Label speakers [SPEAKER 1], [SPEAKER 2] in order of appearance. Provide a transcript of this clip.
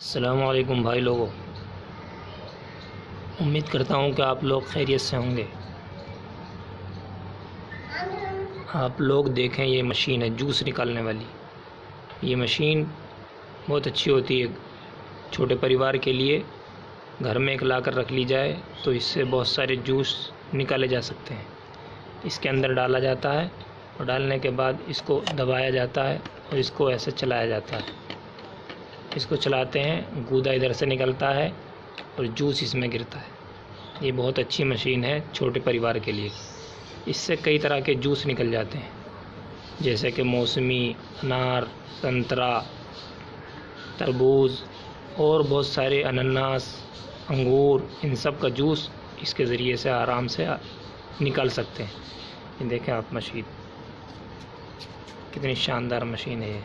[SPEAKER 1] अस्सलामु अलैकुम भाई लोगों, उम्मीद करता हूँ कि आप लोग खैरियत से होंगे। आप लोग देखें, ये मशीन है जूस निकालने वाली। ये मशीन बहुत अच्छी होती है छोटे परिवार के लिए। घर में एक लाकर रख ली जाए तो इससे बहुत सारे जूस निकाले जा सकते हैं। इसके अंदर डाला जाता है और डालने के बाद इसको दबाया जाता है और इसको ऐसे चलाया जाता है। इसको चलाते हैं, गूदा इधर से निकलता है और जूस इसमें गिरता है। ये बहुत अच्छी मशीन है छोटे परिवार के लिए। इससे कई तरह के जूस निकल जाते हैं, जैसे कि मौसमी, अनार, संतरा, तरबूज और बहुत सारे अनानास, अंगूर, इन सब का जूस इसके ज़रिए से आराम से निकाल सकते हैं। ये देखें आप, मशीन कितनी शानदार मशीन है ये।